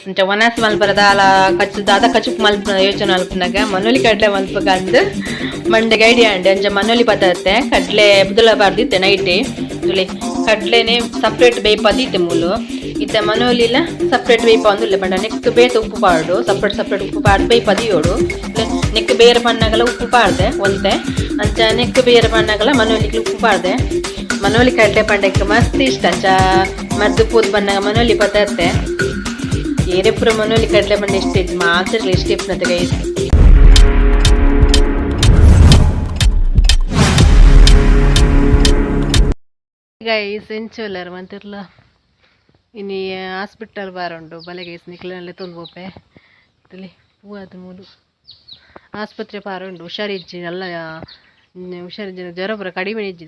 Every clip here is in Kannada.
ಇಂಚ ವನಸ್ ಮಲ್ಪರದ ಆಲ ಕಚ್ಚು ದಾದ ಕಚ್ಚುಪ್ ಮಲ್ಪ ಯೋಚನೆ ಮಲ್ಪನಾಗ ಮನೋಲಿ ಕಡ್ಲೆ ಮಲ್ಪಗ ಅಂದು ಮಂಡೆಗೆ ಐಡಿಯಾ ಅಂಡೆ ಅಂಚ ಮನೋಲಿ ಬತ್ತತ್ತೆ ಕಡ್ಲೆ ಬುದಲ ಬಾರ್ದಿತ್ತೆ ನೈಟೇ ತುಳಿ ಕಡ್ಲೆನೆ ಸಪ್ರೇಟ್ ಬೇಯ್ಪದಿತ್ತೆ ಮೂಲು ಇತ್ತೆ ಮನೋಲಿಲ ಸಪ್ರೇಟ್ ಬೇಯ್ಪ ಅಂದುಲ್ಲೆ ಪಂಡ ನೆಕ್ ಬೇತ ಉಪ್ಪು ಪಾಡು ಸಪ್ರೇಟ್ ಉಪ್ಪು ಪಾಡು ಬೇಯ್ಪದಿಯೋಡು ನೆಕ್ ಬೇರೆ ಪಣ್ಣಗಲ ಉಪ್ಪು ಪಾಡ್ದೆ ಒಂತೆ ಅಂಚ ನೆಕ್ ಬೇರೆ ಪಣ್ಣಗಲ ಮನೋಲಿಗೆ ಉಪ್ಪು ಪಾಡ್ದೆ ಮನೋಲಿ ಕಡ್ಲೆ ಪಂಡಕ್ಕೆ ಮಸ್ತ್ ಇಷ್ಟ ಅಂಚ ಮದ್ದು ಪೂದ್ ಬಣ್ಣಗ ಮನೋಲಿ ಬತ್ತತ್ತೆ ಏರೆ ಪುರ ಮನೋಲಿ ಕಡ್ಲೆ ಪಂಡ ಇಷ್ಟ ಇತ್ತು ಮಾತ್ರ ಇಷ್ಟ ಇಪ್ಪನತೆ ಗೈಸ್ ಎಂಚೋಲರ್ ಮಂತಿರ್ಲ ಇನಿ ಹಾಸ್ಪಿಟಲ್ ಬಾರುಂಡು ಬಲೆ ಗೈಸ್ ನಿಕ್ಲನಲ್ಲೇ ತೊಂದು ಹೋಪೆ ತಲಿ ಹೂವಾದ ಮೂಲು ಆಸ್ಪತ್ರೆ ಪಾರುಂಡು ಹುಷಾರಿಜ್ಜಿ ಎಲ್ಲ ಹುಷಾರಿಜ್ಜಿ ಜ್ವರ ಪುರ ಕಡಿಮೆ ಇಜ್ಜಿ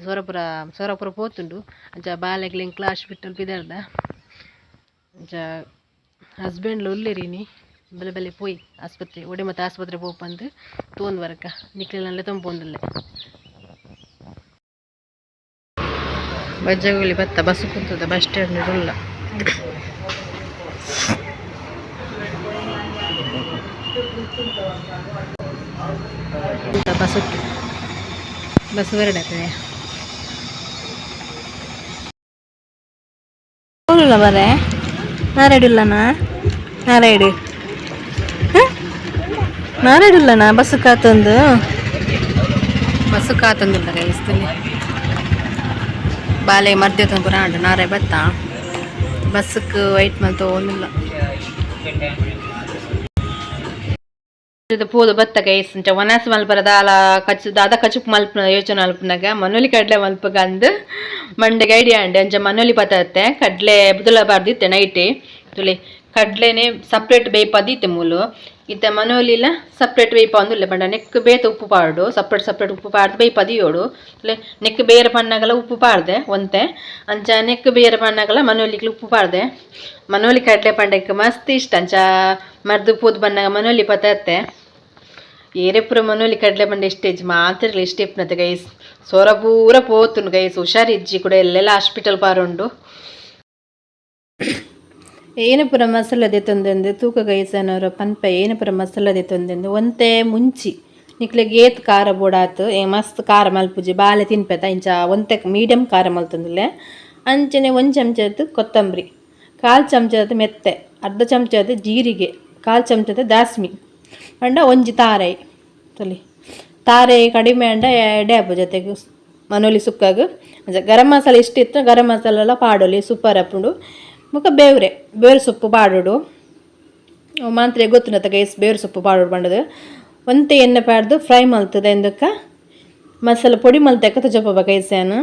ಸೊರಪುರ ಪೋತುಂಡು ಅಂಚ ಬಾಲೆಗ್ಲ ಎಂಕ್ಲ ಹಾಸ್ಪಿಟಲ್ ಬಿದರ್ದ ಅಂಚ ಹಸ್ಬೆಂಡ್ಲ ಉಲ್ಲೇರಿನಿ ಬೆಲೆ ಬೆಲೆ ಪೋಯಿ ಆಸ್ಪತ್ರೆ ಒಡೆ ಮತ್ತೆ ಆಸ್ಪತ್ರೆ ಪೋಪಂದು ತೋಂದು ವರಕ ನಿಕ್ಲನಲ್ಲೇ ತೊಂಪೊಂದುಲ್ಲೆ ಬಜ್ಜಗುಳಿ ಬತ್ತ ಬಸ್ ಕೂತದ ಬಸ್ ಸ್ಟ್ಯಾಂಡ್ ಉಲ್ಲ ಬಸ್ ಹೊರಡತ್ತೆ ಬರೇ ನಾರಾಯಡಿಲ್ಲನಾ ನಾರಾಯಡಿಲ್ಲನಾ ಬಸ್ ಕಾತೊಂದು ಕೈಸ್ತಲ್ಲಿ ಬಾಲೆ ಮಧ್ಯ ತಂಪುರ ಆಂಡು ನಾರೇ ಬತ್ತ ಬಸ್ಸಕ್ಕೆ ವೈಟ್ ಮಲ್ತ ಹೋಗಿಲ್ಲ ಪೋದು ಬತ್ತ ಗೈಸ್ ಇಂಚ ವನಸ್ ಮಲ್ಪರದ ಆಲ ಕಚ್ಚು ದಾದ ಕಚ್ಚುಪ್ ಮಲ್ಪ ಯೋಚನೆ ಮಲ್ಪನಾಗ ಮನೋಲಿ ಕಡ್ಲೆ ಮಲ್ಪಗ ಅಂದು ಮಂಡೆಗೆ ಐಡಿಯಾ ಅಂಡೆ ಅಂಚ ಮನೋಲಿ ಬತ್ತತ್ತೆ ಕಡ್ಲೆ ಬುದಲ ಬಾರ್ದಿತ್ತೆ ನೈಟೇ ತುಳಿ ಕಡ್ಲೆನೆ ಸಪ್ರೇಟ್ ಬೇಯ್ಪದಿತ್ತೆ ಮೂಲು ಇತ್ತೆ ಮನೋಲಿಲ ಸಪ್ರೇಟ್ ಬೇಯ್ಪ ಅಂದುಲ್ಲೆ ಪಂಡ ನೆಕ್ ಬೇತ ಉಪ್ಪು ಪಾಡು ಸಪ್ರೇಟ್ ಉಪ್ಪು ಪಾಡ್ದು ಬೇಯ್ಪದಿಯೋಡು ನೆಕ್ ಬೇರೆ ಪಣ್ಣಗಲ ಉಪ್ಪು ಪಾಡ್ದೆ ಒಂತೆ ಅಂಚ ನೆಕ್ ಬೇರೆ ಪಣ್ಣಗಲ ಮನೋಲಿಗೆ ಉಪ್ಪು ಪಾಡ್ದೆ ಮನೋಲಿ ಕಡ್ಲೆ ಪಂಡಕ್ಕೆ ಮಸ್ತ್ ಇಷ್ಟ ಅಂಚ ಮರ್ದು ಪೂದ್ ಬಣ್ಣಗ ಮನೋಲಿ ಬತ್ತತ್ತೆ ಏರೆ ಪುರ ಮನೋಲಿ ಕಡ್ಲೆ ಪಂಡ ಇಷ್ಟ ಇಜ್ಜಿ ಮಾತ್ರ ಇಷ್ಟ ಇಪ್ಪನತೆ ಗೈಸ್ ಸೊರ ಪೂರ ಪೋತುಂಡು ಗೈಸ್ ಹುಷಾರಿಜ್ಜಿ ಕೂಡ ಎಲ್ಲೆಲ್ಲ ಹಾಸ್ಪಿಟಲ್ ಪಾರುಂಡು ಏನು ಪುರ ಮಸಾಲದೆ ತೊಂದೆಂದು ತೂಕ ಗೈಸನವರ ಪನ್ಪ ಏನು ಪುರ ಮಸಾಲದೆ ತೊಂದೆಂದು ಒಂತೆ ಮುಂಚಿ ನಿಕ್ಲೆಗೆ ಏತ್ ಖಾರ ಬೋಡಾತು ಮಸ್ತ್ ಖಾರ ಮಲ್ಪುಜಿ ಬಾಲೆ ತಿನ್ಪೆತ ಇಂಚ ಒಂತೆ ಮೀಡಿಯಮ್ ಖಾರ ಮಲ್ತಂದಿಲ್ಲೆ ಅಂಚನೆ ಒಂದು ಚಮಚದ ಕೊತ್ತಂಬರಿ 1/4 ಚಮಚದ ಮೆತ್ತೆ ಅರ್ಧ ಚಮಚದ ಜೀರಿಗೆ 1/4 ಚಮಚದ ದಾಸ್ಮಿ ಅಂಡ ಒಂಜಿ ತಾರೈ ತೊಲಿ ತಾರೈ ಕಡಿಮೆ ಅಂಡ ಎಡೆ ಹಬ್ಬ ಜೊತೆಗೆ ಮನೋಲಿ ಸುಕ್ಕಾಗ ಗರಂ ಮಸಾಲೆ ಇಷ್ಟಿತ್ತು ಗರಂ ಮಸಾಲೆ ಎಲ್ಲ ಪಾಡೋಲಿ ಸೂಪರ್ ಹಪ್ಪುಂಡು ಮುಖ ಬೇವ್ರೆ ಸೊಪ್ಪು ಪಾಡೋಡು ಮಾತ್ರ ಗೊತ್ತಿನತ್ತ ಗೈಸ್ ಬೇವ್ರೆ ಸೊಪ್ಪು ಪಾಡೋಡು ಬಂಡದು ಒಂತೆ ಎಣ್ಣೆ ಪಾಡ್ದು ಫ್ರೈ ಮಲ್ತದೆ ಎಂದಕ್ಕೆ ಮಸಾಲೆ ಪೊಡಿ ಮಲ್ತಕ್ಕ ತಜಪ್ಪ ಗೈಸೇನು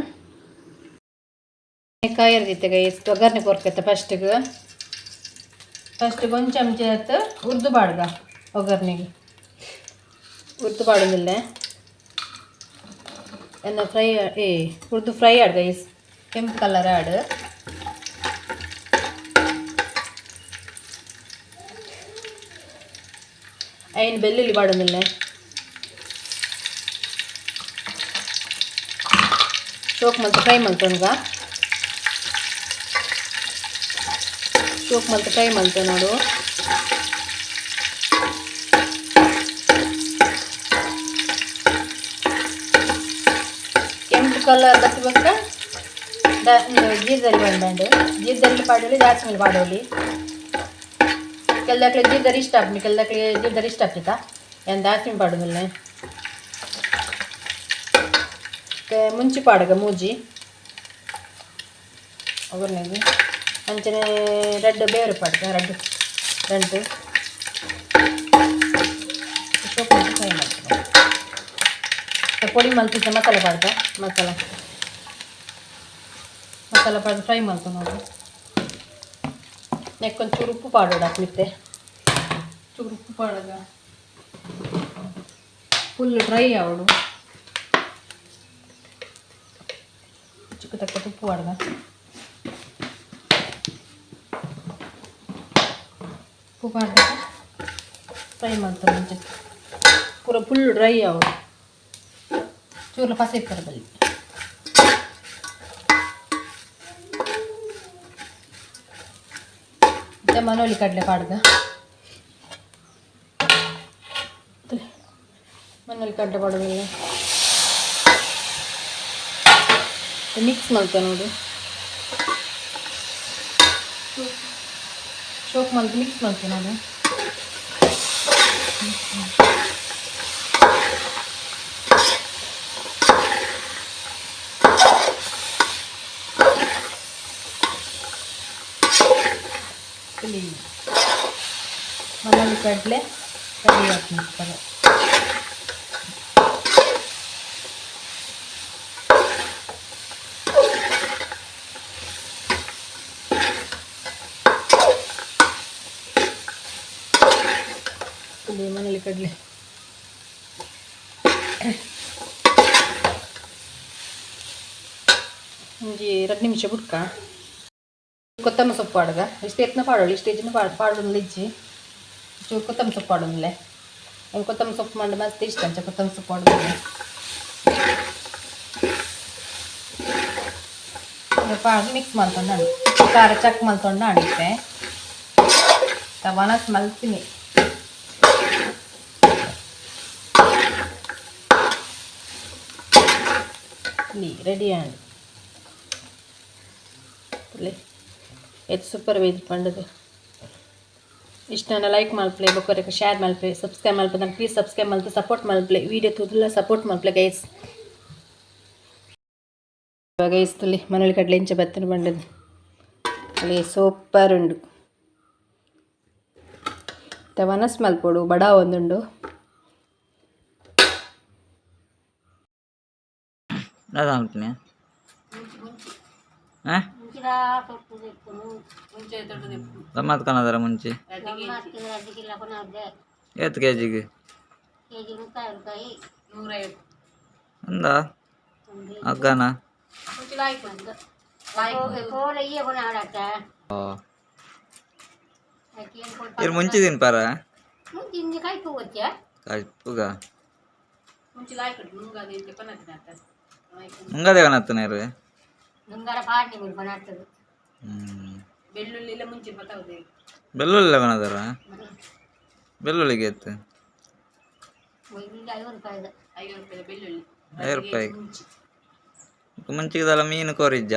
ಕಾಯಿ ಇರ್ದಿತ್ತೆ ಗೈಸ್ ಒಗ್ಗರಣೆ ಕೊರ್ಕತ್ತೆ ಫಸ್ಟಿಗೆ ಒಂದು ಚಮಚ ಆಯ್ತು ಉರ್ದು ಬಾಡ್ಗ ಒಗ್ಗರಣೆಗೆ ಉರ್ದು ಬಾಡೋದಿಲ್ಲ ಎನ್ನ ಫ್ರೈ ಉರ್ದು ಫ್ರೈ ಆಡು ಗೈಸ್ ಕೆಂಪು ಕಲರ್ ಆಡು ಐನು ಬೆಳ್ಳುಳ್ಳಿ ಬಾಡೋದಿಲ್ಲ ಸೋಕ್ ಮಲ್ತು ಫ್ರೈ ಮಲ್ತೊನ್ಗ ಸೋಕ್ ಮಲ್ತು ಫ್ರೈ ಮಲ್ತು ನೋಡು ಕೆಂಪು ಕಲರ್ ಬತ್ತಬೇಕ ಜೀರ್ದಲ್ಲಿ ಬಂಡು ಜೀರ್ದಲ್ಲಿ ಪಾಡೋಲಿ ಜಾಸ್ತಿ ಮೇಲೆ ಪಾಡೋಲಿ ಕೆಲ್ದಕ್ಲೆ ಜೀರ್ದರಿ ಇಷ್ಟ ಆಗ್ನಿ ಕೆಲ್ದಕ್ಲೆ ಜೀರ್ದರಿ ಇಷ್ಟ ಆಗ್ತಿತ್ತಾ ಏನು ಜಾಸ್ತಿ ಪಾಡೋದಿಲ್ಲ ಮುಂಚೆ ಪಾಡಗ ಮೂಜಿ ಒಗ್ಗರಣೆಗೆ ಅಂಚನೆ ರೆಡ್ ಬೇರೆ ಪಾಡ್ಗ ರೆಡ್ ಸೊಪ್ಪು ಫ್ರೈ ಮಾಡ್ತೀನಿ ಪೊಡಿ ಮಲ್ತಿದ್ದೆ ಮಸಾಲೆ ಪಾಡ್ಗ ಮಸಾಲೆ ಪಾಡ್ದು ಫ್ರೈ ಮಾಡ್ತು ನೋಡಿ ನೆಕ್ಕೊಂದು ಚೂರು ಉಪ್ಪು ಪಾಡೋಡು ಹಾಕ್ಲಿತ್ತೆ ಚೂರು ಉಪ್ಪು ಪಾಡಗ ಫುಲ್ ಡ್ರೈ ಆವಡು ಚಿಕ್ಕ ತಕ್ಕ ಉಪ್ಪು ಪಾಡ್ಗ ಉಪ್ಪು ಪಾಡ್ಗ ಫ್ರೈ ಮಾಡ್ತಾರೆ ಮುಂಚೆ ಪೂರ ಫುಲ್ ಡ್ರೈ ಆವಡು ಚೂರು ಪಸೆ ಕರದಲ್ಲಿ ಮನೋಲಿ ಕಡಲೆ ಪಾಡ್ದ ಮನೇಲಿ ಕಡಲೆ ಪಾಡೋದಿಲ್ಲ ಮಿಕ್ಸ್ ಮಾಡ್ತಾ ನೋಡು ಶೋಕ್ ಮಾಡ್ತು ಮಿಕ್ಸ್ ಮಾಡ್ತೀನಿ ನಾನು ಮನೇಲಿ ಕಡಲೆ ಕಡಿ ಹಾಕ್ತಾರೆ ಮನೇಲಿ ಕಡಲೆ ಒಂಜಿ 2 ನಿಮಿಷ ಬುಡ್ಕ ಕೊತ್ತಂಬರಿ ಸೊಪ್ಪು ಪಾಡ್ಗ ಇಷ್ಟು ಎತ್ತನ ಪಾಡೋಳು ಇಷ್ಟು ಹೆಚ್ಚಿನ ಪಾಡೋಲ್ಲ ಇಜ್ಜಿ ಚೂರು ಕೊತ್ತಂಬರಿ ಸೊಪ್ಪು ಪಾಡೋನ್ಲೆ ಒಂದು ಕೊತ್ತಂಬರಿ ಸೊಪ್ಪು ಮಾಡಿ ಮಸ್ತ್ ಇಷ್ಟ ಅಂಚ ಕೊತ್ತಂಬರಿ ಸೊಪ್ಪು ಪಾಡೋದು ಪಾಡಿ ಮಿಕ್ಸ್ ಮಾಡ್ಕೊಂಡು ಖಾರ ಚಕ್ ಮಾಡ್ಕೊಂಡು ಆಡಿತ್ತೆ ವನಸ್ ಮಲ್ತೀನಿ ರೆಡಿ ಆಂಡ್ ಇದು ಸೂಪರ್ ವೇಜ್ ಪಂಡದು ಇಷ್ಟನ್ನ ಲೈಕ್ ಮಲ್ಪ್ಲೆ ಬೊಕ್ಕರೆ ಶೇರ್ ಮಲ್ಪ್ಲೆ ಸಬ್ಸ್ಕ್ರೈಬ್ ಮಲ್ಪೆ ನಾನು ಪ್ಲೀಸ್ ಸಬ್ಸ್ಕ್ರೈಬ್ ಮಲ್ತು ಸಪೋರ್ಟ್ ಮಲ್ಪ್ಲೆ ವೀಡಿಯೋ ತುಲ್ಲ ಸಪೋರ್ಟ್ ಮಲ್ಪ್ಲೆ ಗೈಸ್ ಗೈಸ್ ತುಲ್ಲಿ ಮನೇಲಿ ಕಡಲೆ ಇಂಚ ಬತ್ತನ ಬಂಡದು ಅಲ್ಲಿ ಸೂಪರ್ ಉಂಡು ವನಸ್ ಮಲ್ಪೋಡು ಬಡ ಒಂದುಂಡು ಗಮ್ಮತ್ ಕನ್ನದರ ಮುಂಚೆ ಎಷ್ಟು ಕೆಜಿಗೆ ಒಂದ ಅಗ್ಗನ ಇರ್ ಮುಂಚೆ ತಿನ್ಪಾರ ಕಾಯ್ಪುಗ ಮುಂಗದೆ ಕನತ್ತನ ಇರು ಬೆಳ್ಳುಳ್ಳಿ ಕಣದಾರ ಬೆಳ್ಳುಳ್ಳಿಗೆ ಎತ್ತು 5 ರೂಪಾಯಿ ಮುಂಚಿಗೆದಲ್ಲ ಮೀನು ಕೋರಿಜ್ಜ